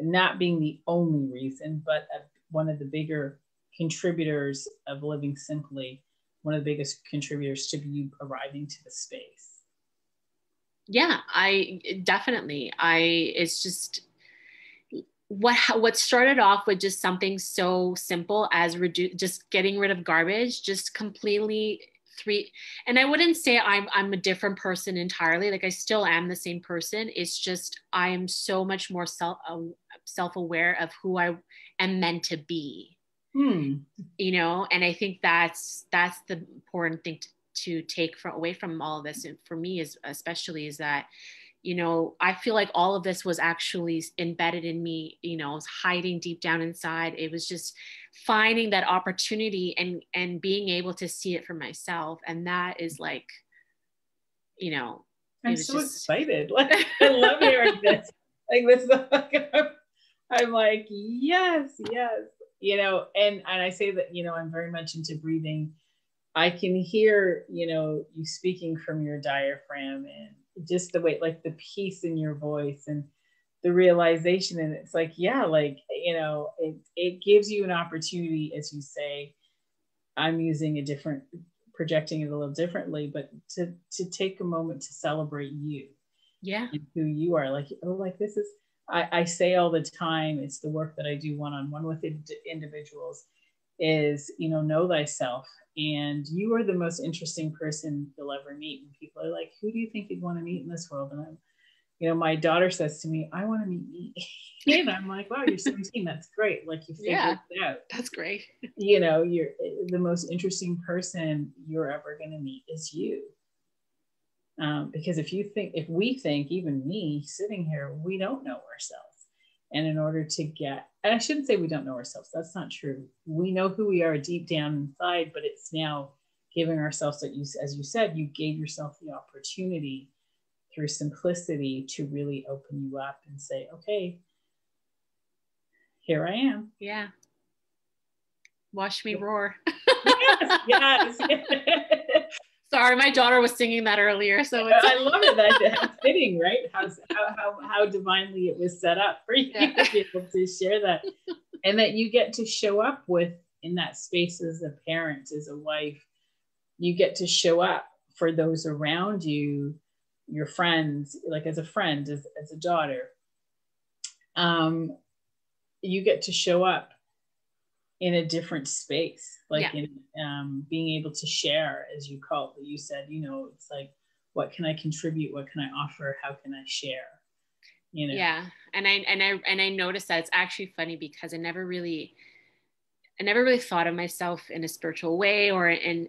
Speaker 1: not being the only reason, but one of the bigger contributors of living simply, one of the biggest contributors to you arriving to the space?
Speaker 2: Yeah, it's just what started off with just something so simple as just getting rid of garbage, just completely and I wouldn't say I'm a different person entirely. Like, I still am the same person. It's just, I am so much more self-aware of who I am meant to be, you know? And I think that's the important thing to take away from all of this. And for me especially is that, you know, I feel like all of this was actually embedded in me, you know, it was hiding deep down inside. It was just finding that opportunity and being able to see it for myself. And that is like, you know,
Speaker 1: I'm so excited. Like, I love hearing this. Like, this is I'm like, yes, you know, and I say that, you know, I'm very much into breathing. I can hear, you know, you speaking from your diaphragm, and just the way, like the peace in your voice and the realization. And it's like, yeah, like, you know, it gives you an opportunity, as you say, I'm projecting it a little differently, but to take a moment to celebrate you.
Speaker 2: Yeah.
Speaker 1: And who you are. Like, oh, like this is, I say all the time, it's the work that I do one-on-one with individuals is, you know thyself. And you are the most interesting person you'll ever meet. And people are like, who do you think you'd want to meet in this world? And I'm, you know, my daughter says to me, I want to meet me. And I'm like, wow, you're 17. That's great. Like, you figured it out.
Speaker 2: That's great.
Speaker 1: You know, you're the most interesting person you're ever going to meet is you. Because if we think, even me sitting here, we don't know ourselves. And in order to and I shouldn't say we don't know ourselves, that's not true. We know who we are deep down inside, but it's now giving ourselves as you said, you gave yourself the opportunity through simplicity to really open you up and say, okay, here I am.
Speaker 2: Yeah. Watch me roar.
Speaker 1: Yes.
Speaker 2: Sorry, my daughter was singing that earlier, so
Speaker 1: I love it. That's fitting, right? How divinely it was set up for you to be able to share that, and that you get to show up in that space as a parent, as a wife. You get to show up for those around you, your friends, like as a friend, as a daughter. You get to show up in a different space, like in being able to share, as you said, you know, it's like, what can I contribute? What can I offer? How can I share? You know?
Speaker 2: Yeah. And I noticed that it's actually funny because I never really thought of myself in a spiritual way or in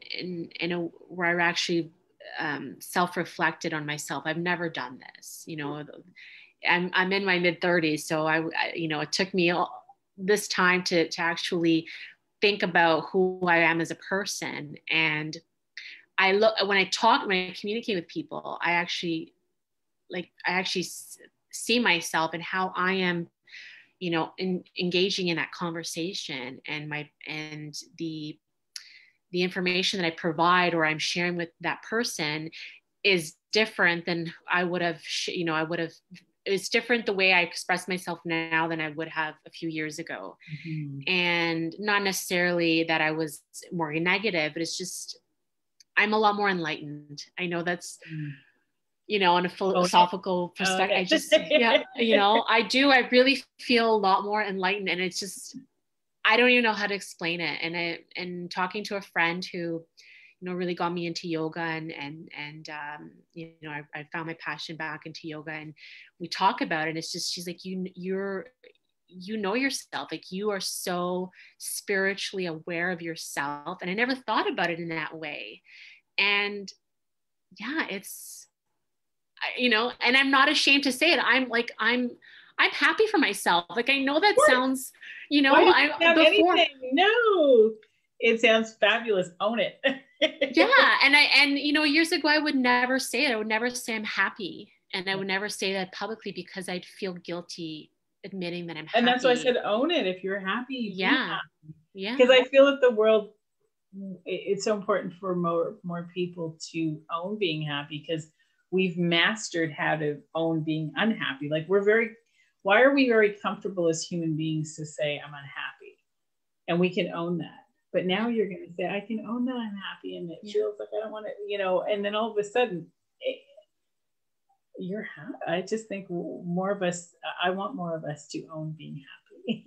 Speaker 2: where I actually self-reflected on myself. I've never done this, you know. I'm in my mid-30s, so I you know, it took me this time to actually think about who I am as a person. And when I communicate with people, I actually see myself and how I am engaging in that conversation, and the information that I provide or I'm sharing with that person is different than it's different the way I express myself now than I would have a few years ago.
Speaker 1: Mm-hmm.
Speaker 2: And not necessarily that I was more negative, but it's just, I'm a lot more enlightened. I know that's, on a philosophical perspective, I just, I really feel a lot more enlightened, and it's just, I don't even know how to explain it. And talking to a friend who, really got me into yoga, and I found my passion back into yoga, and we talk about it. And it's just, she's like, you know yourself, like you are so spiritually aware of yourself. And I never thought about it in that way. And yeah, it's, and I'm not ashamed to say it. I'm happy for myself. Like, I know that sounds,
Speaker 1: No, it sounds fabulous. Own it.
Speaker 2: Yeah. And years ago, I would never say it. I would never say I'm happy. And I would never say that publicly, because I'd feel guilty admitting that I'm happy.
Speaker 1: And that's why I said, own it. If you're happy,
Speaker 2: yeah.
Speaker 1: Because I feel that the world, it's so important for more people to own being happy, because we've mastered how to own being unhappy. Like, why are we very comfortable as human beings to say I'm unhappy? And we can own that. But now you're going to say, I can own that I'm happy, and it feels like I don't want to, and then all of a sudden, you're happy. I just think more of us, I want more of us to own being happy.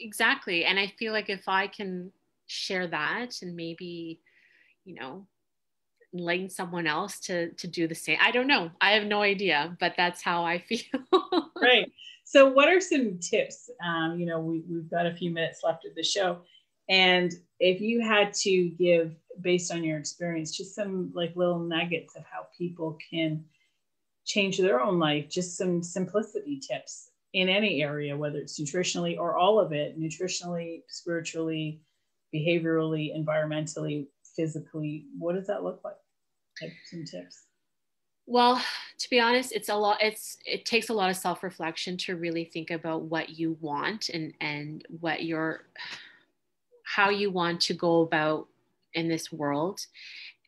Speaker 2: Exactly. And I feel like if I can share that, and maybe, enlighten someone else to do the same. I don't know. I have no idea, but that's how I feel.
Speaker 1: Right. So what are some tips? We've got a few minutes left of the show. And if you had to give, based on your experience, just some like little nuggets of how people can change their own life, just some simplicity tips in any area, whether it's nutritionally or all of it, nutritionally, spiritually, behaviorally, environmentally, physically, what does that look like? Like some tips.
Speaker 2: Well, to be honest, it takes a lot of self-reflection to really think about what you want, and how you want to go about in this world.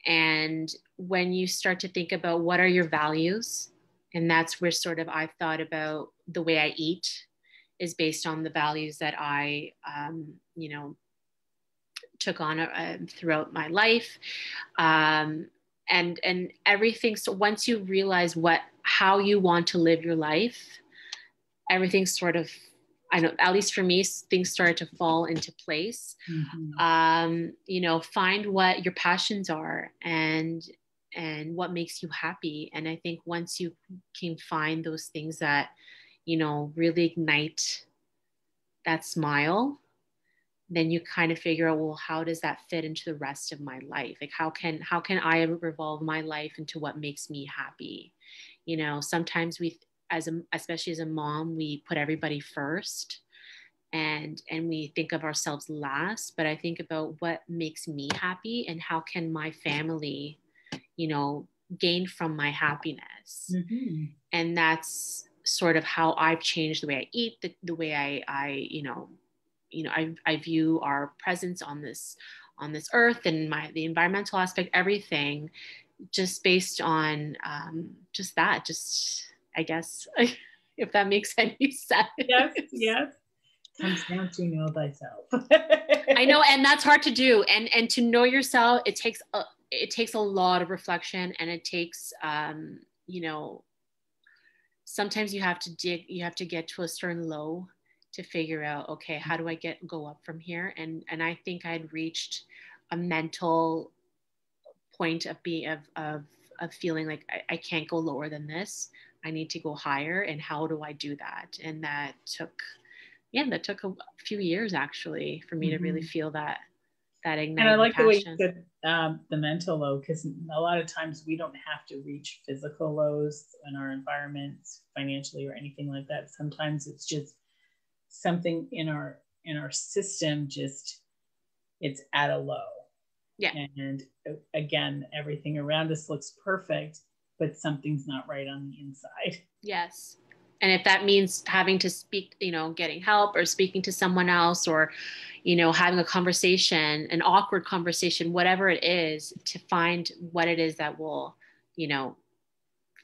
Speaker 2: And when you start to think about what are your values, and that's where sort of I've thought about the way I eat is based on the values that I, took on throughout my life. And everything. So once you realize how you want to live your life, everything sort of, I know, at least for me, things started to fall into place.
Speaker 1: Mm-hmm.
Speaker 2: Find what your passions are and what makes you happy. And I think once you can find those things that, really ignite that smile, then you kind of figure out, well, how does that fit into the rest of my life? Like, how can I revolve my life into what makes me happy? Sometimes especially as a mom, we put everybody first, and we think of ourselves last. But I think about what makes me happy, and how can my family, gain from my happiness.
Speaker 1: Mm-hmm.
Speaker 2: And that's sort of how I've changed the way I eat, the way I view our presence on this earth, and the environmental aspect, everything, just based on I guess, if that makes any sense.
Speaker 1: Yes. Comes down to know thyself.
Speaker 2: I know, and that's hard to do. And to know yourself, it takes a lot of reflection, and it takes, sometimes you have to get to a certain low to figure out, okay, how do I go up from here? And I think I'd reached a mental point of feeling like I can't go lower than this. I need to go higher. And how do I do that? And that took a few years, actually, for me to really feel that ignite.
Speaker 1: And I like the way you said the mental low, because a lot of times we don't have to reach physical lows in our environments, financially or anything like that. Sometimes it's just something in our system, just it's at a low.
Speaker 2: Yeah.
Speaker 1: And again, everything around us looks perfect, but something's not right on the inside.
Speaker 2: Yes. And if that means having to speak, getting help or speaking to someone else, or, having a conversation, an awkward conversation, whatever it is, to find what it is that will,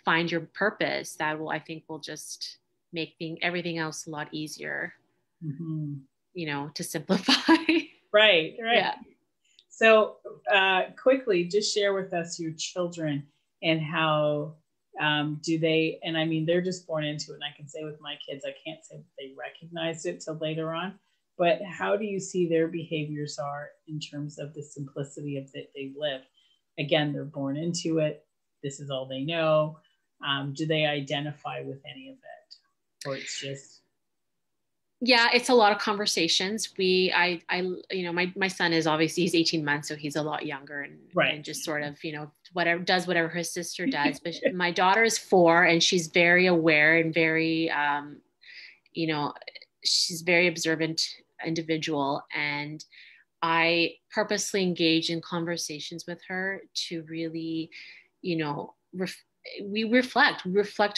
Speaker 2: find your purpose, that will, I think, will just make everything else a lot easier, to simplify.
Speaker 1: Right.
Speaker 2: Yeah.
Speaker 1: So quickly, just share with us your children and how do they, and I mean, they're just born into it. And I can say with my kids, I can't say that they recognized it till later on, but how do you see their behaviors are in terms of the simplicity of that they live? Again, they're born into it. This is all they know. Do they identify with any of it? Or it's just...
Speaker 2: Yeah, it's a lot of conversations. My son is obviously, he's 18 months, so he's a lot younger, and just sort of, whatever his sister does. But my daughter is 4, and she's very aware and very, she's very observant individual. And I purposely engage in conversations with her to really, we reflect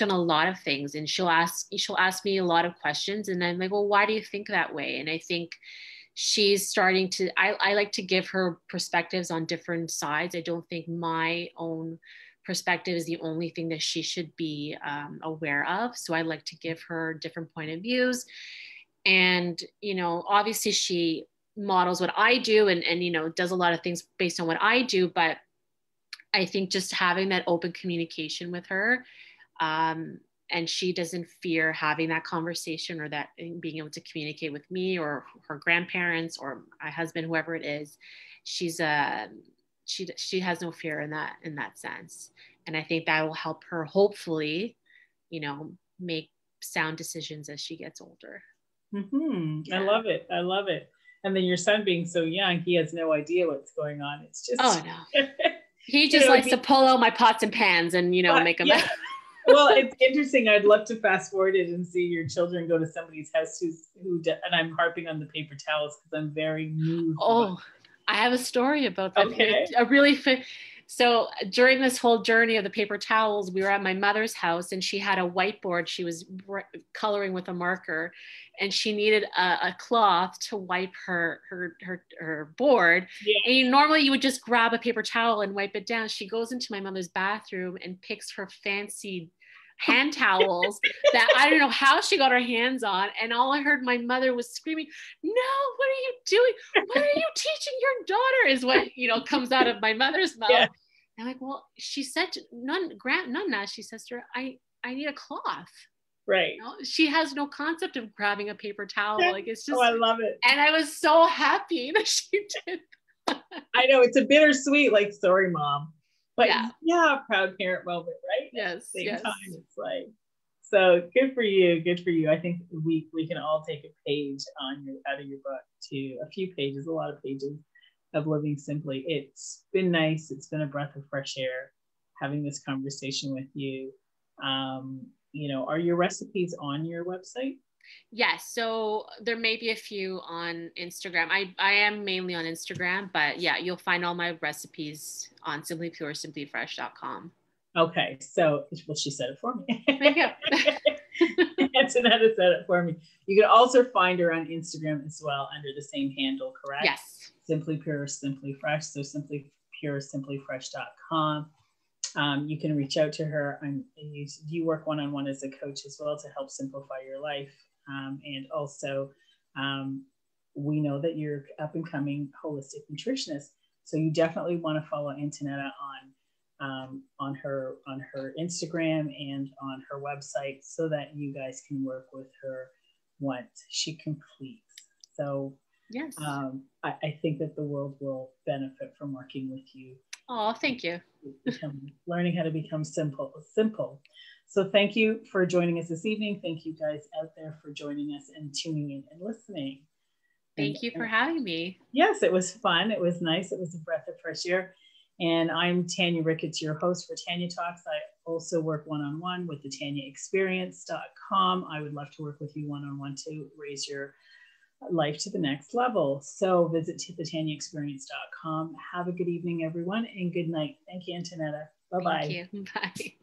Speaker 2: on a lot of things, and she'll ask me a lot of questions, and I'm like, well, why do you think that way? And I think she's starting to, I like to give her perspectives on different sides. I don't think my own perspective is the only thing that she should be aware of. So I like to give her different point of views. And, obviously she models what I do, and does a lot of things based on what I do. But I think just having that open communication with her, and she doesn't fear having that conversation, or that being able to communicate with me or her grandparents or my husband, whoever it is, she has no fear in that sense. And I think that will help her hopefully, make sound decisions as she gets older.
Speaker 1: Yeah. I love it. And then your son being so young, he has no idea what's going on. It's just,
Speaker 2: oh no. He just likes to pull out my pots and pans and, make them.
Speaker 1: Yeah. Well, it's interesting. I'd love to fast forward it and see your children go to somebody's house and I'm harping on the paper towels because I'm very moved.
Speaker 2: Oh, I have a story about that.
Speaker 1: Okay.
Speaker 2: So during this whole journey of the paper towels, we were at my mother's house, and she had a whiteboard. She was coloring with a marker, and she needed a cloth to wipe her board. Yeah. And normally you would just grab a paper towel and wipe it down. She goes into my mother's bathroom and picks her fancy hand towels that I don't know how she got her hands on. And all I heard my mother was screaming, "No, what are you doing? What are you teaching your daughter?" is what, comes out of my mother's mouth. Yeah. I'm like, well, she said, Nonna, she says to her, I need a cloth.
Speaker 1: Right.
Speaker 2: She has no concept of grabbing a paper towel. Like, it's just,
Speaker 1: I love it.
Speaker 2: And I was so happy that she did.
Speaker 1: I know, it's a bittersweet, like, sorry, Mom. But yeah, proud parent moment, right?
Speaker 2: Yes.
Speaker 1: Same time, it's like, so good for you. I think we can all take a page out of your book, to a few pages, a lot of pages of living simply. It's been nice. It's been a breath of fresh air having this conversation with you. Are your recipes on your website?
Speaker 2: Yes. So there may be a few on Instagram. I am mainly on Instagram, but yeah, you'll find all my recipes on simplyfresh.com.
Speaker 1: Okay. So, well, she said it for me.
Speaker 2: There you go.
Speaker 1: Antonetta said it for me. You can also find her on Instagram as well under the same handle, correct?
Speaker 2: Yes.
Speaker 1: Simply Pure, Simply Fresh. So Simply Pure, simplyfresh.com. You can reach out to her. You work one-on-one as a coach as well to help simplify your life. And also, we know that you're up and coming holistic nutritionist. So you definitely want to follow Antonietta on her Instagram and on her website, so that you guys can work with her once she completes. So
Speaker 2: yes,
Speaker 1: I think that the world will benefit from working with you.
Speaker 2: Oh, thank you.
Speaker 1: Learning how to become simple. So thank you for joining us this evening. Thank you guys out there for joining us and tuning in and listening.
Speaker 2: Thank you for having me.
Speaker 1: Yes, it was fun. It was nice. It was a breath of fresh air. And I'm Tanya Ricketts, your host for Tanya Talks. I also work one-on-one with thetanyaexperience.com. I would love to work with you one-on-one to raise your life to the next level. So visit thetanyaexperience.com. Have a good evening, everyone, and good night. Thank you, Antonetta. Bye-bye.
Speaker 2: Thank you. Bye.